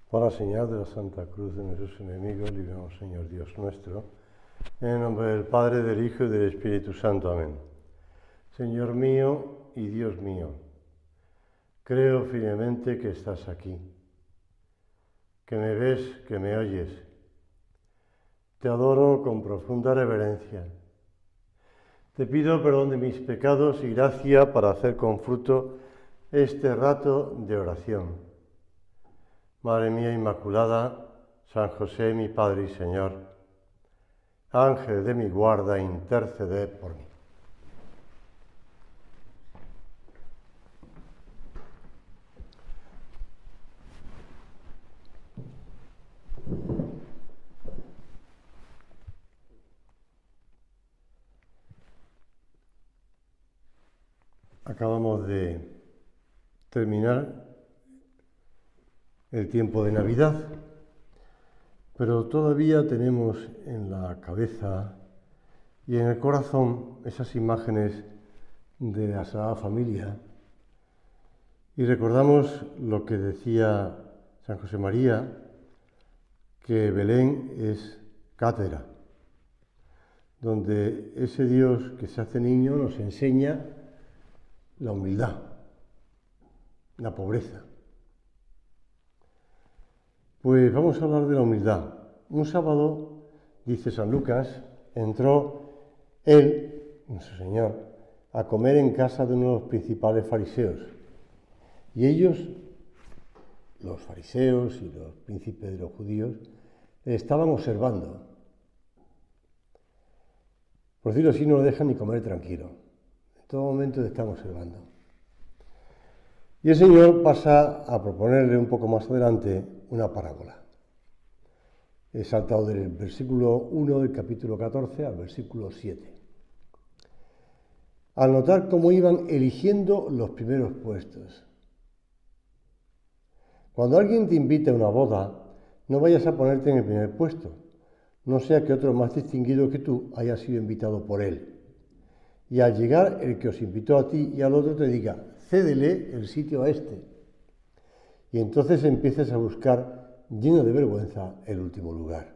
Por la señal de la Santa Cruz de nuestros enemigos, líbranos, Señor Dios nuestro, en el nombre del Padre, del Hijo y del Espíritu Santo. Amén. Señor mío y Dios mío, creo firmemente que estás aquí, que me ves, que me oyes. Te adoro con profunda reverencia. Te pido perdón de mis pecados y gracia para hacer con fruto este rato de oración. Madre mía Inmaculada, San José, mi Padre y Señor, Ángel de mi guarda, interceded por mí. Acabamos de terminar el tiempo de Navidad, pero todavía tenemos en la cabeza y en el corazón esas imágenes de la Sagrada Familia y recordamos lo que decía San José María, que Belén es cátedra, donde ese Dios que se hace niño nos enseña la humildad, la pobreza. Pues vamos a hablar de la humildad. Un sábado, dice San Lucas, entró él, nuestro Señor, a comer en casa de uno de los principales fariseos. Y ellos, los fariseos y los príncipes de los judíos, le estaban observando. Por decirlo así, no lo dejan ni comer tranquilo. En todo momento le están observando. Y el Señor pasa a proponerle un poco más adelante una parábola. He saltado del versículo 1 del capítulo 14 al versículo 7. Al notar cómo iban eligiendo los primeros puestos. Cuando alguien te invite a una boda, no vayas a ponerte en el primer puesto, no sea que otro más distinguido que tú haya sido invitado por él. Y al llegar el que os invitó a ti y al otro te diga, cédele el sitio a este. Y entonces empieces a buscar, lleno de vergüenza, el último lugar.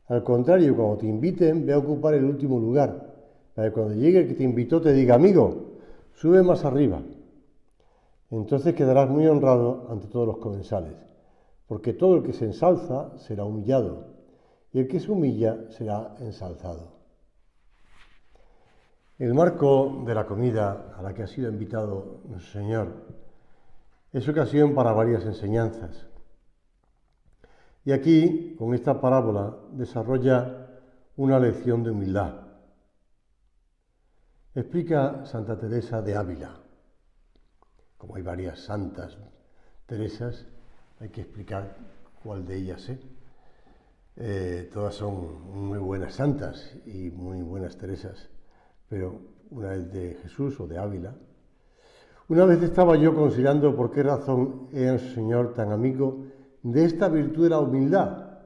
Al contrario, cuando te inviten, ve a ocupar el último lugar, para que cuando llegue el que te invitó te diga, amigo, sube más arriba. Entonces quedarás muy honrado ante todos los comensales, porque todo el que se ensalza será humillado, y el que se humilla será ensalzado. El marco de la comida a la que ha sido invitado nuestro Señor es ocasión para varias enseñanzas. Y aquí, con esta parábola, desarrolla una lección de humildad. Explica Santa Teresa de Ávila. Como hay varias santas Teresas, hay que explicar cuál de ellas es. Todas son muy buenas santas y muy buenas Teresas, pero una es de Jesús o de Ávila. Una vez estaba yo considerando por qué razón era el Señor tan amigo de esta virtud de la humildad,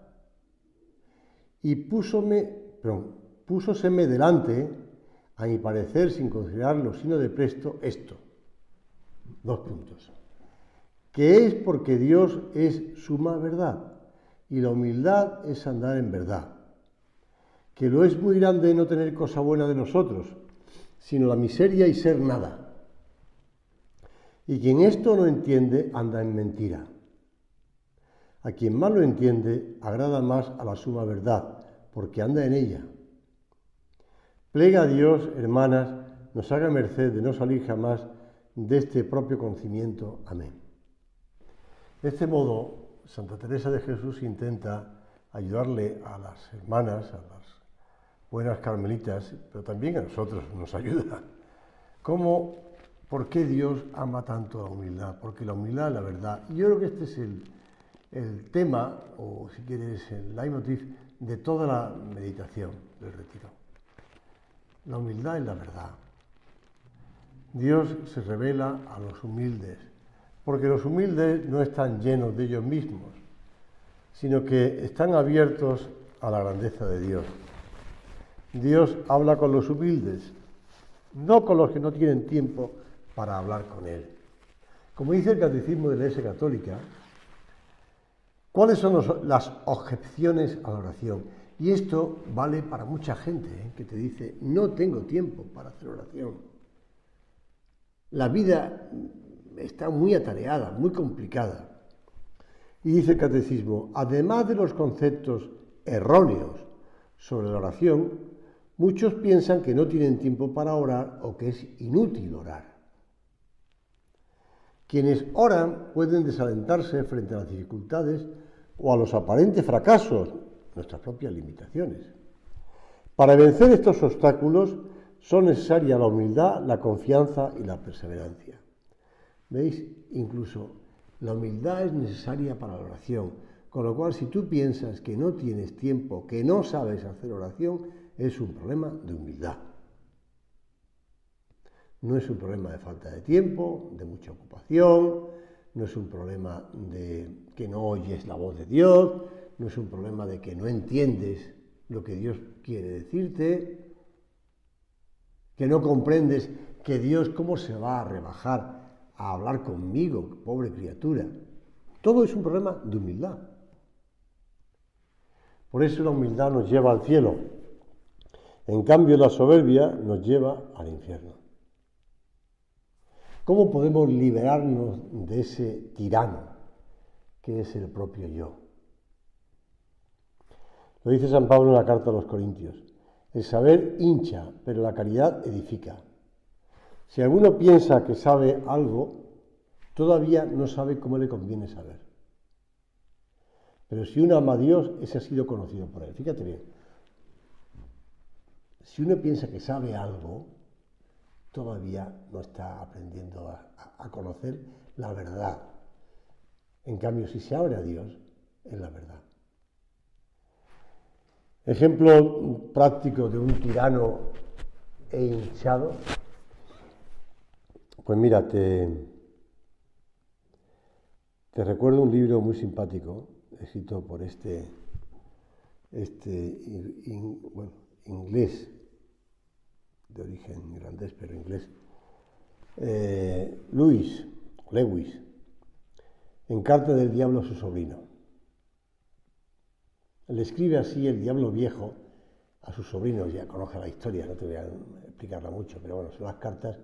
y púsoseme delante, a mi parecer, sin considerarlo sino de presto, esto. 2 puntos. Que es porque Dios es suma verdad, y la humildad es andar en verdad. Que lo es muy grande no tener cosa buena de nosotros, sino la miseria y ser nada. Y quien esto no entiende, anda en mentira. A quien más lo entiende, agrada más a la suma verdad, porque anda en ella. Plega a Dios, hermanas, nos haga merced de no salir jamás de este propio conocimiento. Amén. De este modo, Santa Teresa de Jesús intenta ayudarle a las hermanas, a las buenas carmelitas, pero también a nosotros nos ayuda. ¿Por qué Dios ama tanto la humildad? Porque la humildad es la verdad. Y yo creo que este es el tema, o si quieres, el leitmotiv de toda la meditación del retiro. La humildad es la verdad. Dios se revela a los humildes, porque los humildes no están llenos de ellos mismos, sino que están abiertos a la grandeza de Dios. Dios habla con los humildes, no con los que no tienen tiempo para hablar con Él. Como dice el Catecismo de la Iglesia Católica, ¿Cuáles son las objeciones a la oración? Y esto vale para mucha gente, que te dice, no tengo tiempo para hacer oración. La vida está muy atareada, muy complicada. Y dice el catecismo, además de los conceptos erróneos sobre la oración, muchos piensan que no tienen tiempo para orar o que es inútil orar. Quienes oran pueden desalentarse frente a las dificultades o a los aparentes fracasos, nuestras propias limitaciones. Para vencer estos obstáculos son necesarias la humildad, la confianza y la perseverancia. ¿Veis? Incluso la humildad es necesaria para la oración, con lo cual si tú piensas que no tienes tiempo, que no sabes hacer oración, es un problema de humildad. No es un problema de falta de tiempo, de mucha ocupación, no es un problema de que no oyes la voz de Dios, no es un problema de que no entiendes lo que Dios quiere decirte, que no comprendes que Dios cómo se va a rebajar a hablar conmigo, pobre criatura. Todo es un problema de humildad. Por eso la humildad nos lleva al cielo. En cambio, la soberbia nos lleva al infierno. ¿Cómo podemos liberarnos de ese tirano que es el propio yo? Lo dice San Pablo en la carta a los Corintios. El saber hincha, pero la caridad edifica. Si alguno piensa que sabe algo, todavía no sabe cómo le conviene saber. Pero si uno ama a Dios, ese ha sido conocido por él. Fíjate bien. Si uno piensa que sabe algo, todavía no está aprendiendo a conocer la verdad. En cambio, si se abre a Dios, es la verdad. Ejemplo práctico de un tirano e hinchado. Pues mira, te recuerdo un libro muy simpático, escrito por inglés, de origen irlandés, pero inglés, Lewis, en Carta del Diablo a su sobrino. Le escribe así el diablo viejo a sus sobrinos, ya conoce la historia, no te voy a explicarla mucho, pero bueno, son las cartas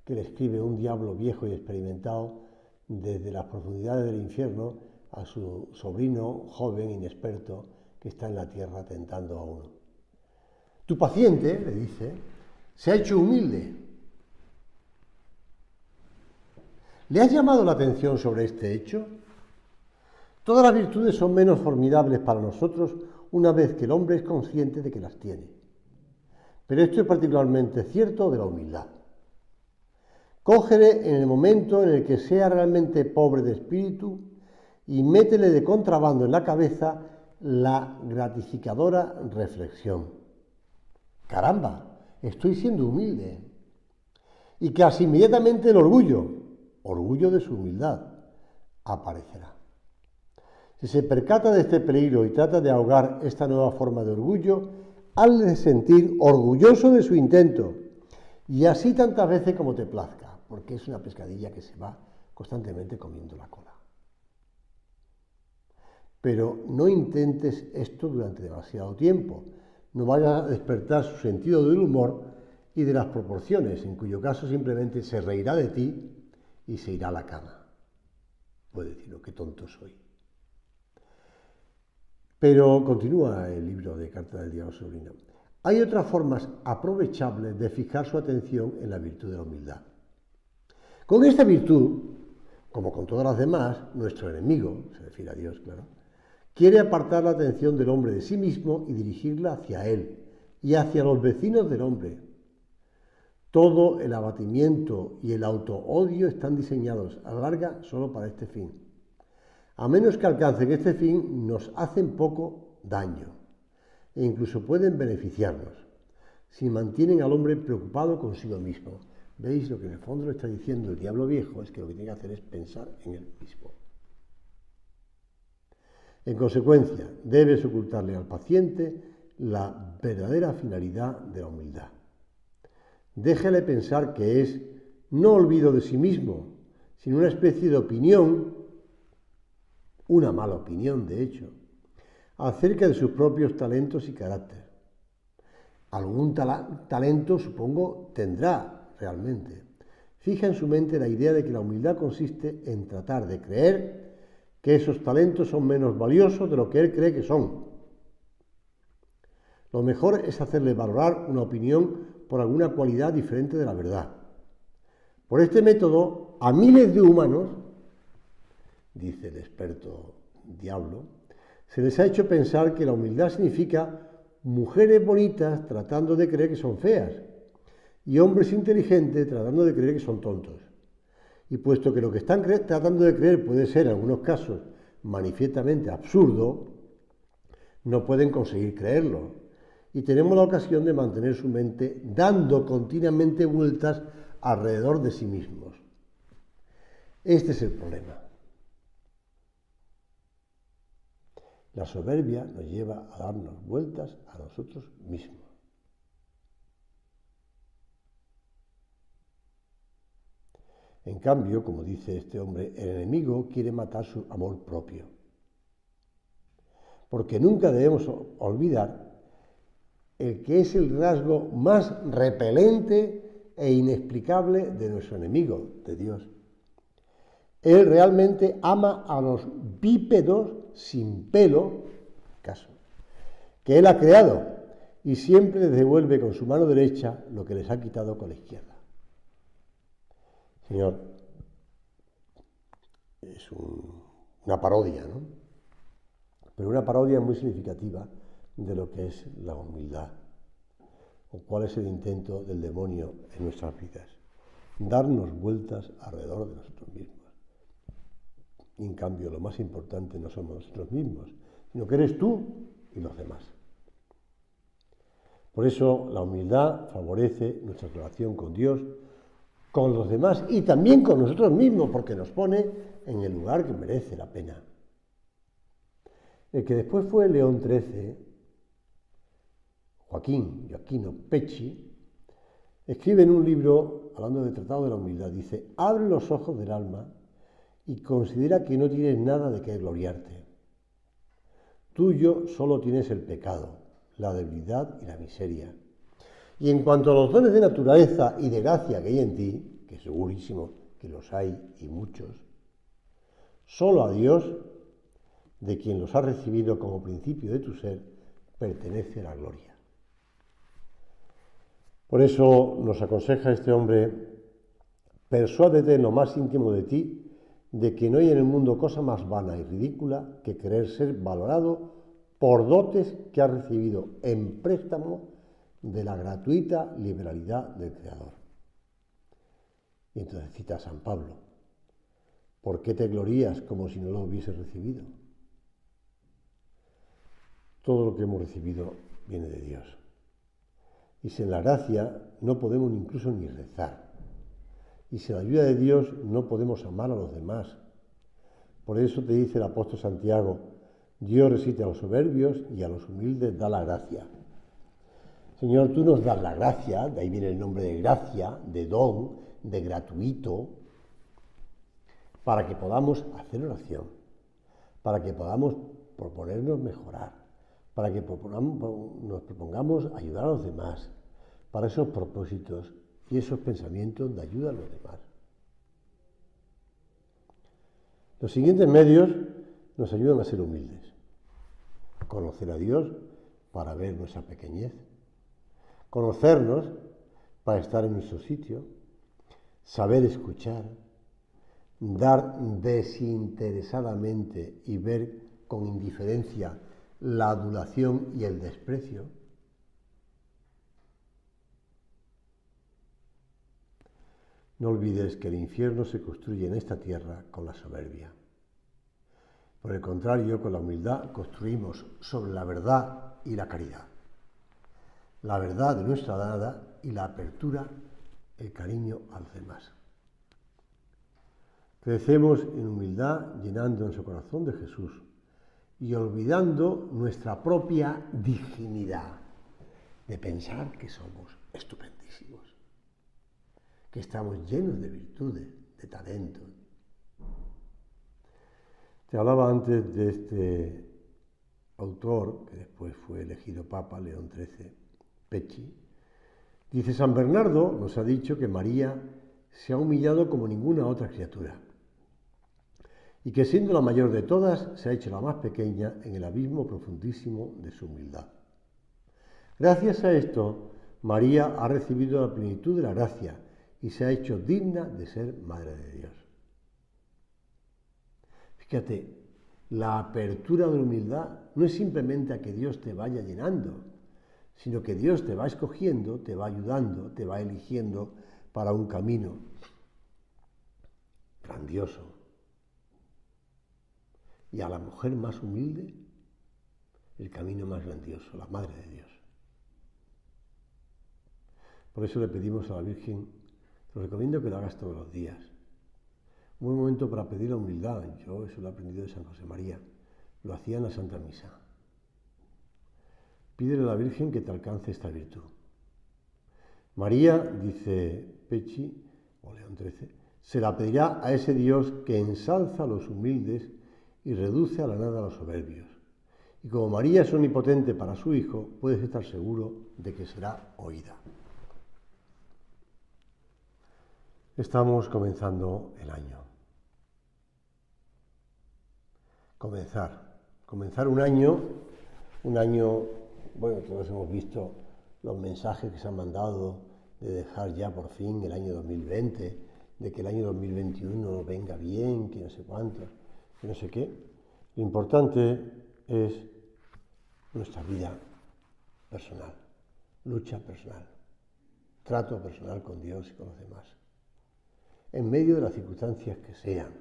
que le escribe un diablo viejo y experimentado desde las profundidades del infierno a su sobrino joven, inexperto, que está en la tierra tentando a uno. Tu paciente, le dice, se ha hecho humilde. ¿Le has llamado la atención sobre este hecho? Todas las virtudes son menos formidables para nosotros una vez que el hombre es consciente de que las tiene. Pero esto es particularmente cierto de la humildad. Cógele en el momento en el que sea realmente pobre de espíritu y métele de contrabando en la cabeza la gratificadora reflexión. Caramba, estoy siendo humilde. Y casi inmediatamente el orgullo de su humildad, aparecerá. Si se percata de este peligro y trata de ahogar esta nueva forma de orgullo, hazle sentir orgulloso de su intento, y así tantas veces como te plazca, porque es una pescadilla que se va constantemente comiendo la cola. Pero no intentes esto durante demasiado tiempo, no vayas a despertar su sentido del humor y de las proporciones, en cuyo caso simplemente se reirá de ti y se irá a la cama. Puede decir, qué tonto soy. Pero continúa el libro de Carta del Diablo a su sobrino. Hay otras formas aprovechables de fijar su atención en la virtud de la humildad. Con esta virtud, como con todas las demás, nuestro enemigo, se refiere a Dios, claro, quiere apartar la atención del hombre de sí mismo y dirigirla hacia él y hacia los vecinos del hombre. Todo el abatimiento y el autoodio están diseñados a la larga solo para este fin. A menos que alcancen este fin, nos hacen poco daño e incluso pueden beneficiarnos si mantienen al hombre preocupado consigo mismo. ¿Veis? Lo que en el fondo le está diciendo el diablo viejo es que lo que tiene que hacer es pensar en él mismo. En consecuencia, debes ocultarle al paciente la verdadera finalidad de la humildad. Déjale pensar que es no olvido de sí mismo, sino una especie de opinión una mala opinión de hecho, acerca de sus propios talentos y carácter. Algún talento, supongo, tendrá realmente. Fija en su mente la idea de que la humildad consiste en tratar de creer que esos talentos son menos valiosos de lo que él cree que son. Lo mejor es hacerle valorar una opinión por alguna cualidad diferente de la verdad. Por este método, a miles de humanos, dice el experto Diablo, se les ha hecho pensar que la humildad significa mujeres bonitas tratando de creer que son feas y hombres inteligentes tratando de creer que son tontos. Y puesto que lo que están tratando de creer puede ser en algunos casos manifiestamente absurdo, no pueden conseguir creerlo. Y tenemos la ocasión de mantener su mente dando continuamente vueltas alrededor de sí mismos. Este es el problema. La soberbia nos lleva a darnos vueltas a nosotros mismos. En cambio, como dice este hombre, el enemigo quiere matar su amor propio. Porque nunca debemos olvidar el que es el rasgo más repelente e inexplicable de nuestro enemigo, de Dios. Él realmente ama a los bípedos sin pelo, caso, que él ha creado y siempre les devuelve con su mano derecha lo que les ha quitado con la izquierda. Señor, es una parodia, ¿no? Pero una parodia muy significativa de lo que es la humildad, o cuál es el intento del demonio en nuestras vidas. Darnos vueltas alrededor de nosotros mismos. Y en cambio, lo más importante no somos nosotros mismos, sino que eres tú y los demás. Por eso, la humildad favorece nuestra relación con Dios, con los demás y también con nosotros mismos, porque nos pone en el lugar que merece la pena. El que después fue León XIII, Joaquino Pecci, escribe en un libro, hablando del Tratado de la Humildad, dice: abre los ojos del alma y considera que no tienes nada de qué gloriarte. Tuyo solo tienes el pecado, la debilidad y la miseria. Y en cuanto a los dones de naturaleza y de gracia que hay en ti, que segurísimo que los hay y muchos, solo a Dios, de quien los has recibido como principio de tu ser, pertenece la gloria. Por eso nos aconseja este hombre: persuádete en lo más íntimo de ti de que no hay en el mundo cosa más vana y ridícula que querer ser valorado por dotes que has recibido en préstamo de la gratuita liberalidad del Creador. Y entonces cita a San Pablo: ¿por qué te glorías como si no lo hubieses recibido? Todo lo que hemos recibido viene de Dios. Y sin la gracia no podemos incluso ni rezar. Y sin la ayuda de Dios no podemos amar a los demás. Por eso te dice el apóstol Santiago: Dios resiste a los soberbios y a los humildes da la gracia. Señor, tú nos das la gracia, de ahí viene el nombre de gracia, de don, de gratuito, para que podamos hacer oración, para que podamos proponernos mejorar, para que nos propongamos ayudar a los demás, para esos propósitos y esos pensamientos de ayuda a los demás. Los siguientes medios nos ayudan a ser humildes: conocer a Dios para ver nuestra pequeñez, conocernos para estar en nuestro sitio, saber escuchar, dar desinteresadamente y ver con indiferencia la adulación y el desprecio. No olvides que el infierno se construye en esta tierra con la soberbia. Por el contrario, con la humildad construimos sobre la verdad y la caridad. La verdad de nuestra dada y la apertura, el cariño a los demás. Crecemos en humildad llenando nuestro corazón de Jesús y olvidando nuestra propia dignidad de pensar que somos estupendísimos, que estamos llenos de virtudes, de talentos. Te hablaba antes de este autor, que después fue elegido Papa, León XIII, Pecci. Dice, San Bernardo nos ha dicho que María se ha humillado como ninguna otra criatura y que siendo la mayor de todas se ha hecho la más pequeña en el abismo profundísimo de su humildad. Gracias a esto, María ha recibido la plenitud de la gracia y se ha hecho digna de ser Madre de Dios. Fíjate, la apertura de la humildad no es simplemente a que Dios te vaya llenando, sino que Dios te va escogiendo, te va ayudando, te va eligiendo para un camino grandioso. Y a la mujer más humilde, el camino más grandioso, la Madre de Dios. Por eso le pedimos a la Virgen, te lo recomiendo que lo hagas todos los días. Un buen momento para pedir la humildad, yo eso lo he aprendido de San José María, lo hacía en la Santa Misa. Pídele a la Virgen que te alcance esta virtud. María, dice Pecci, o León XIII, se la pedirá a ese Dios que ensalza a los humildes y reduce a la nada a los soberbios. Y como María es omnipotente para su Hijo, puedes estar seguro de que será oída. Estamos comenzando el año. Comenzar un año, bueno, todos hemos visto los mensajes que se han mandado de dejar ya por fin el año 2020, de que el año 2021 venga bien, que no sé cuánto, que no sé qué. Lo importante es nuestra vida personal, lucha personal, trato personal con Dios y con los demás. En medio de las circunstancias que sean,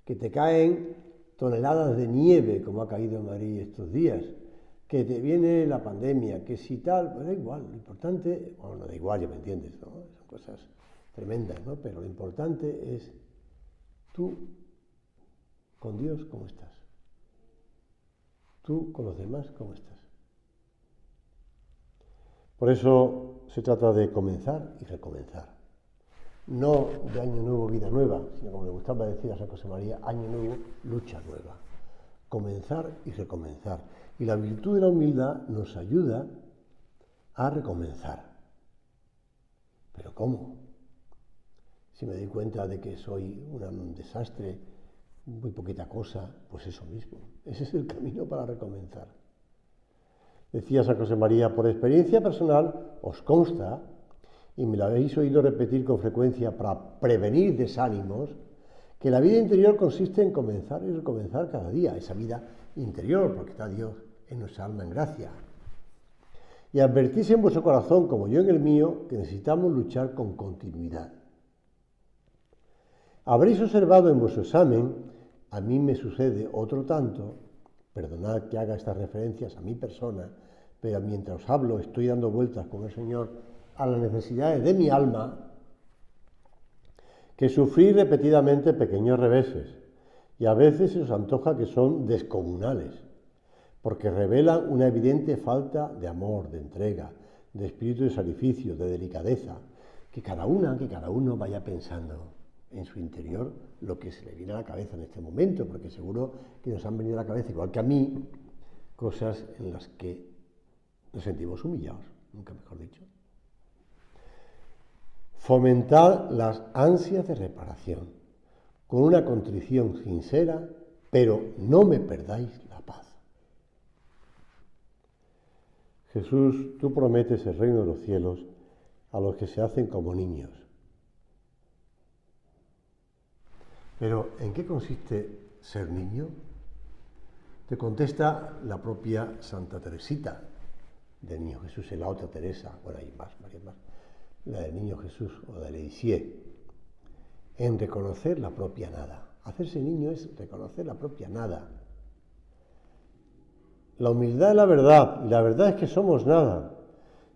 que te caen toneladas de nieve, como ha caído en Madrid estos días, que te viene la pandemia, que si tal, pues da igual, lo importante, bueno, no da igual, ya me entiendes, ¿no? Son cosas tremendas, ¿no? Pero lo importante es tú con Dios, ¿cómo estás? Tú con los demás, ¿cómo estás? Por eso se trata de comenzar y recomenzar. No de año nuevo, vida nueva, sino como le gustaba decir a San José María, año nuevo, lucha nueva. Comenzar y recomenzar. Y la virtud de la humildad nos ayuda a recomenzar. ¿Pero cómo? Si me doy cuenta de que soy un desastre, muy poquita cosa, pues eso mismo. Ese es el camino para recomenzar. Decía San José María, por experiencia personal os consta, y me lo habéis oído repetir con frecuencia para prevenir desánimos, que la vida interior consiste en comenzar y recomenzar cada día, esa vida interior, porque está Dios en nuestra alma en gracia. Y advertís en vuestro corazón, como yo en el mío, que necesitamos luchar con continuidad. Habréis observado en vuestro examen, a mí me sucede otro tanto, perdonad que haga estas referencias a mi persona, pero mientras os hablo estoy dando vueltas con el Señor a las necesidades de mi alma, que sufrí repetidamente pequeños reveses, y a veces se os antoja que son descomunales, porque revelan una evidente falta de amor, de entrega, de espíritu de sacrificio, de delicadeza, que cada uno vaya pensando en su interior lo que se le viene a la cabeza en este momento, porque seguro que nos han venido a la cabeza, igual que a mí, cosas en las que nos sentimos humillados, nunca mejor dicho. Fomentad las ansias de reparación, con una contrición sincera, pero no me perdáis la paz. Jesús, tú prometes el reino de los cielos a los que se hacen como niños. Pero, ¿en qué consiste ser niño? Te contesta la propia Santa Teresita del Niño Jesús, y la otra Teresa, bueno, hay más, varias más, la del Niño Jesús o de Lisieux, en reconocer la propia nada. Hacerse niño es reconocer la propia nada. La humildad es la verdad, y la verdad es que somos nada.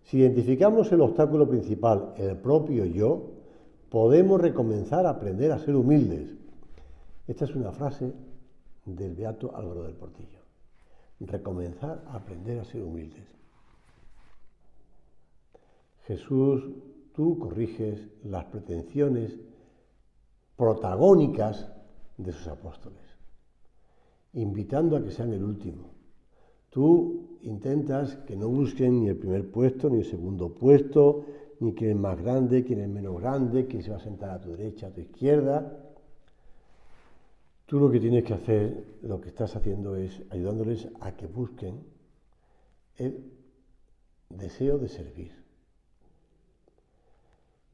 Si identificamos el obstáculo principal, el propio yo, podemos recomenzar a aprender a ser humildes. Esta es una frase del beato Álvaro del Portillo. Recomenzar a aprender a ser humildes. Jesús, tú corriges las pretensiones protagónicas de sus apóstoles. invitando a que sean el último. Tú intentas que no busquen ni el primer puesto, ni el segundo puesto, ni quién es más grande, quién es menos grande, quién se va a sentar a tu derecha, a tu izquierda. Tú lo que tienes que hacer, lo que estás haciendo es ayudándoles a que busquen el deseo de servir.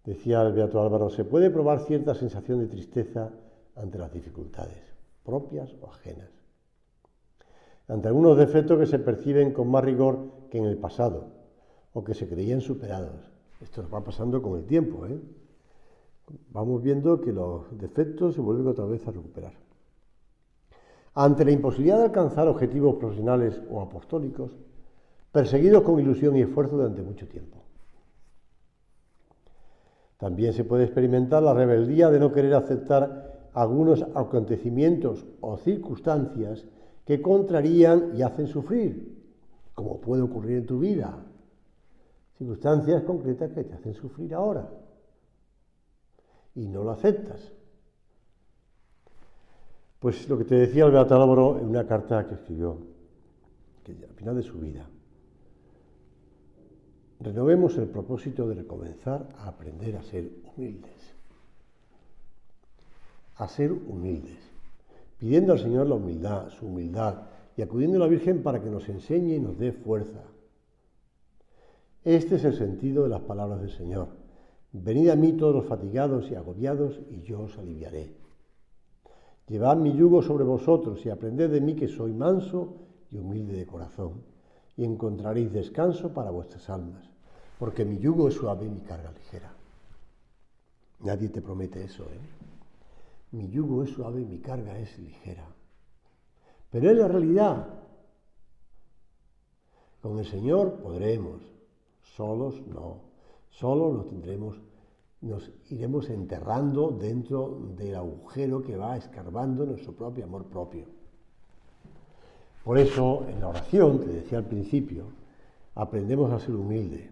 Decía el beato Álvaro, se puede probar cierta sensación de tristeza ante las dificultades, propias o ajenas, ante algunos defectos que se perciben con más rigor que en el pasado, o que se creían superados. Esto nos va pasando con el tiempo, ¿eh? Vamos viendo que los defectos se vuelven otra vez a recuperar. Ante la imposibilidad de alcanzar objetivos profesionales o apostólicos, perseguidos con ilusión y esfuerzo durante mucho tiempo. También se puede experimentar la rebeldía de no querer aceptar algunos acontecimientos o circunstancias que contrarían y hacen sufrir, como puede ocurrir en tu vida. Circunstancias concretas que te hacen sufrir ahora y no lo aceptas. Pues lo que te decía el beato Álvaro en una carta que escribió, que al final de su vida. Renovemos el propósito de recomenzar a aprender a ser humildes. A ser humildes. Pidiendo al Señor la humildad, su humildad, y acudiendo a la Virgen para que nos enseñe y nos dé fuerza. Este es el sentido de las palabras del Señor. Venid a mí todos los fatigados y agobiados, y yo os aliviaré. Llevad mi yugo sobre vosotros y aprended de mí que soy manso y humilde de corazón, y encontraréis descanso para vuestras almas, porque mi yugo es suave y mi carga ligera. Nadie te promete eso, ¿eh? Mi yugo es suave y mi carga es ligera. Pero es la realidad. Con el Señor podremos, solos no. Solos nos iremos enterrando dentro del agujero que va escarbando nuestro propio amor propio. Por eso, en la oración, te decía al principio, aprendemos a ser humildes.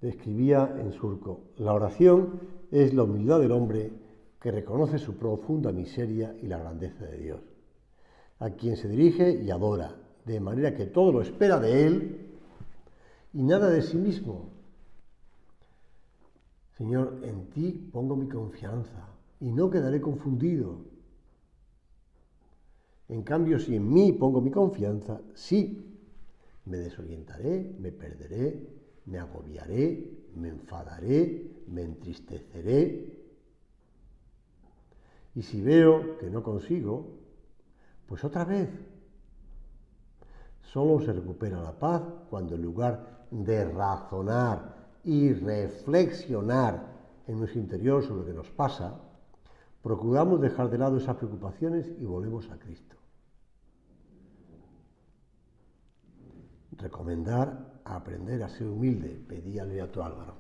Escribía en Surco, la oración es la humildad del hombre que reconoce su profunda miseria y la grandeza de Dios, a quien se dirige y adora, de manera que todo lo espera de Él y nada de sí mismo. Señor, en ti pongo mi confianza y no quedaré confundido. En cambio, si en mí pongo mi confianza, sí, me desorientaré, me perderé, me agobiaré, me enfadaré, me entristeceré. Y si veo que no consigo, pues otra vez. Solo se recupera la paz cuando en lugar de razonar y reflexionar en nuestro interior sobre lo que nos pasa, procuramos dejar de lado esas preocupaciones y volvemos a Cristo. Recomendar a aprender a ser humilde, pedía el beato Álvaro.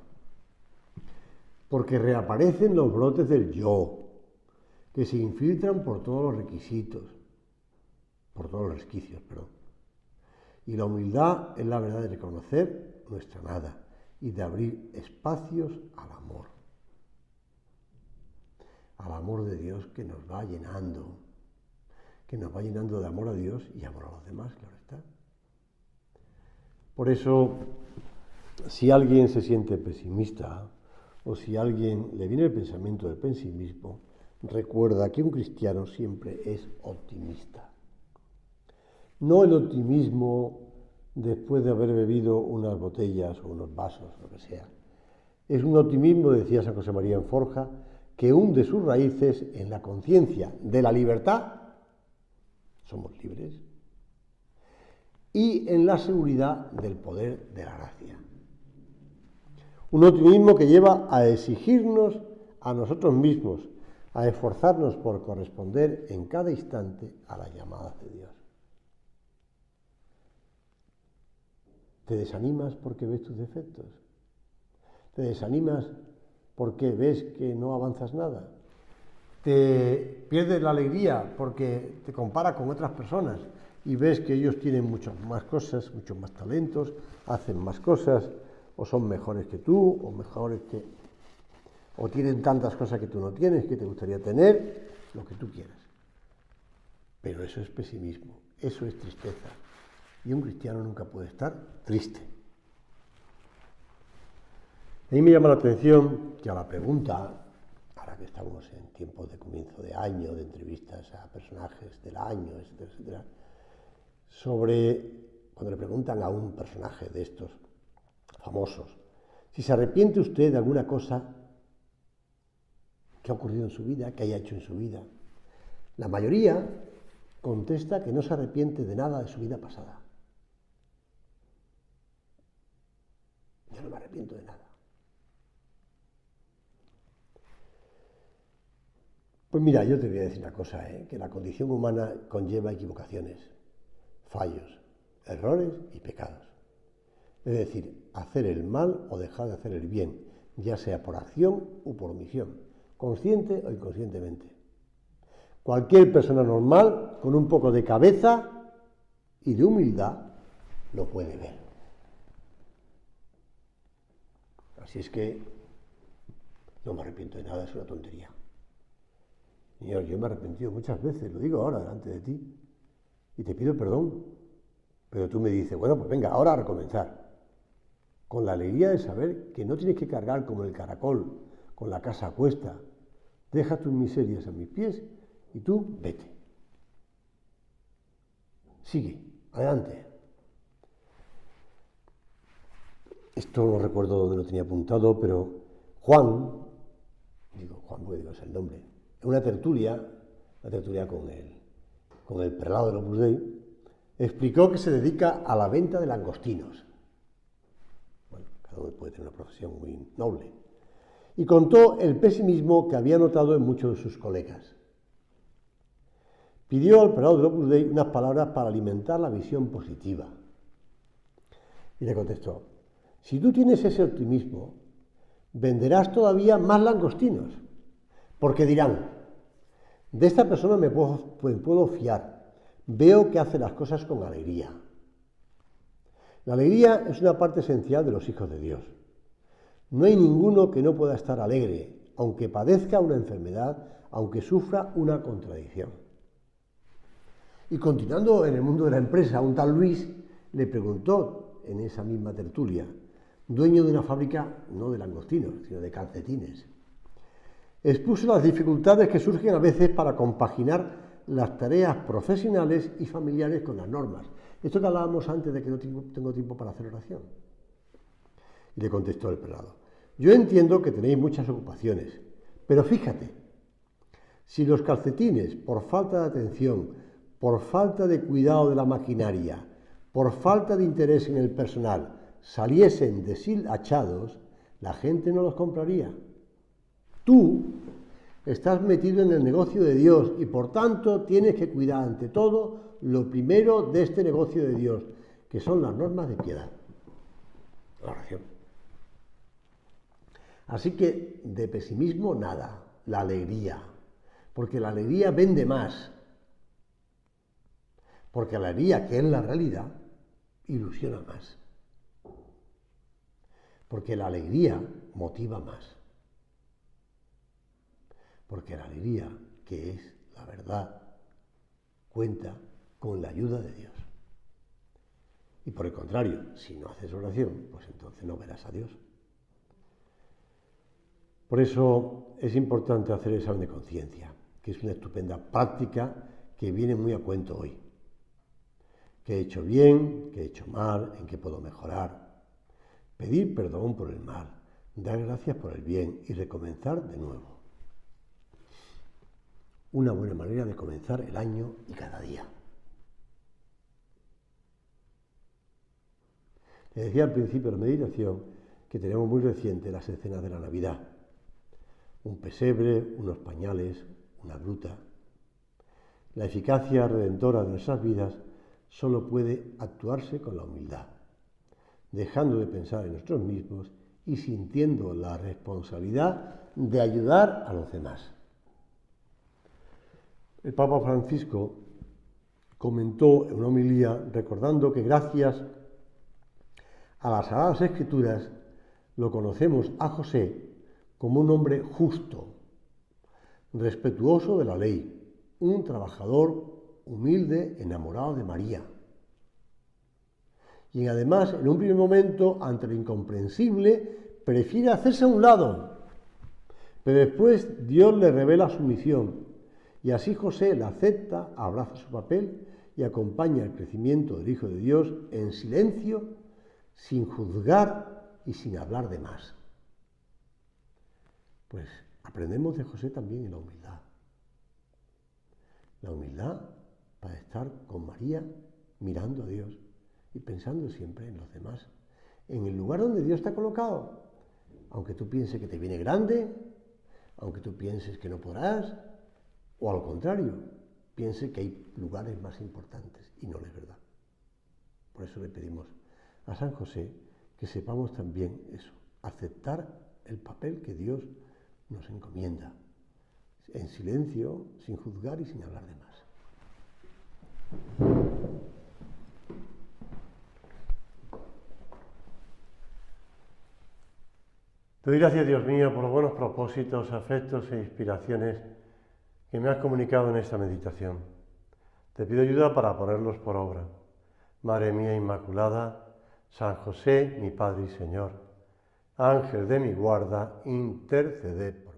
Porque reaparecen los brotes del yo, que se infiltran por todos los requisitos, por todos los resquicios, perdón. Y la humildad es la verdad de reconocer nuestra nada y de abrir espacios al amor de Dios que nos va llenando de amor a Dios y amor a los demás, claro está. Por eso, si alguien se siente pesimista o si a alguien le viene el pensamiento del pesimismo, recuerda que un cristiano siempre es optimista. No el optimismo después de haber bebido unas botellas o unos vasos, lo que sea. Es un optimismo, decía San José María en Forja, que hunde sus raíces en la conciencia de la libertad, somos libres, y en la seguridad del poder de la gracia. Un optimismo que lleva a exigirnos a nosotros mismos, a esforzarnos por corresponder en cada instante a las llamadas de Dios. ¿Te desanimas porque ves tus defectos? ¿Te desanimas porque ves que no avanzas nada? ¿Te pierdes la alegría porque te comparas con otras personas y ves que ellos tienen muchas más cosas, muchos más talentos, hacen más cosas, o son mejores que tú, o tienen tantas cosas que tú no tienes, que te gustaría tener, lo que tú quieras? Pero eso es pesimismo, eso es tristeza. Y un cristiano nunca puede estar triste. A mí me llama la atención que a la pregunta, ahora que estamos en tiempos de comienzo de año, de entrevistas a personajes del año, etcétera, etcétera, sobre cuando le preguntan a un personaje de estos famosos, si se arrepiente usted de alguna cosa que ha ocurrido en su vida, que haya hecho en su vida, la mayoría contesta que no se arrepiente de nada de su vida pasada. Yo no me arrepiento de nada. Pues mira, yo te voy a decir una cosa, que la condición humana conlleva equivocaciones, fallos, errores y pecados. Es decir, hacer el mal o dejar de hacer el bien, ya sea por acción o por omisión, consciente o inconscientemente. Cualquier persona normal, con un poco de cabeza y de humildad, lo puede ver. Así es que no me arrepiento de nada, es una tontería. Señor, yo me he arrepentido muchas veces, lo digo ahora delante de ti, y te pido perdón. Pero tú me dices, bueno, pues venga, ahora a recomenzar. Con la alegría de saber que no tienes que cargar como el caracol, con la casa a cuesta. Deja tus miserias a mis pies y tú vete. Sigue, adelante. Esto no recuerdo dónde lo tenía apuntado, pero Juan porque digo es el nombre, en una tertulia con el prelado del Opus Dei, explicó que se dedica a la venta de langostinos. Bueno, cada uno puede tener una profesión muy noble. Y contó el pesimismo que había notado en muchos de sus colegas. Pidió al prelado del Opus Dei unas palabras para alimentar la visión positiva. Y le contestó, si tú tienes ese optimismo, venderás todavía más langostinos, porque dirán, de esta persona me puedo fiar, veo que hace las cosas con alegría. La alegría es una parte esencial de los hijos de Dios. No hay ninguno que no pueda estar alegre, aunque padezca una enfermedad, aunque sufra una contradicción. Y continuando en el mundo de la empresa, un tal Luis le preguntó en esa misma tertulia, dueño de una fábrica no de langostinos, sino de calcetines, expuso las dificultades que surgen a veces para compaginar las tareas profesionales y familiares con las normas. Esto que hablábamos antes de que no tengo tiempo para hacer oración. Y le contestó el prelado, yo entiendo que tenéis muchas ocupaciones, pero fíjate, si los calcetines, por falta de atención, por falta de cuidado de la maquinaria, por falta de interés en el personal, saliesen deshilachados, la gente no los compraría. Tú estás metido en el negocio de Dios y por tanto tienes que cuidar ante todo lo primero de este negocio de Dios, que son las normas de piedad. La oración. Así que de pesimismo nada, la alegría, porque la alegría vende más, porque la alegría, que es la realidad, ilusiona más, porque la alegría motiva más. Porque la alegría, que es la verdad, cuenta con la ayuda de Dios. Y por el contrario, si no haces oración, pues entonces no verás a Dios. Por eso es importante hacer el examen de conciencia, que es una estupenda práctica que viene muy a cuento hoy. ¿Qué he hecho bien? ¿Qué he hecho mal? ¿En qué puedo mejorar? Pedir perdón por el mal, dar gracias por el bien y recomenzar de nuevo. Una buena manera de comenzar el año y cada día. Les decía al principio de la meditación que tenemos muy reciente las escenas de la Navidad. Un pesebre, unos pañales, una gruta. La eficacia redentora de nuestras vidas solo puede actuarse con la humildad, dejando de pensar en nosotros mismos y sintiendo la responsabilidad de ayudar a los demás. El Papa Francisco comentó en una homilía recordando que gracias a las Sagradas Escrituras lo conocemos a José como un hombre justo, respetuoso de la ley, un trabajador humilde, enamorado de María. Y además, en un primer momento, ante lo incomprensible, prefiere hacerse a un lado. Pero después Dios le revela su misión. Y así José la acepta, abraza su papel y acompaña el crecimiento del Hijo de Dios en silencio, sin juzgar y sin hablar de más. Pues aprendemos de José también en la humildad. La humildad para estar con María mirando a Dios y pensando siempre en los demás, en el lugar donde Dios te ha colocado. Aunque tú pienses que te viene grande, aunque tú pienses que no podrás, o al contrario, piense que hay lugares más importantes, y no es verdad. Por eso le pedimos a San José que sepamos también eso, aceptar el papel que Dios nos encomienda, en silencio, sin juzgar y sin hablar de más. Te doy gracias, Dios mío, por los buenos propósitos, afectos e inspiraciones que me has comunicado en esta meditación. Te pido ayuda para ponerlos por obra. Madre mía Inmaculada, San José, mi Padre y Señor, Ángel de mi guarda, interceded por mí.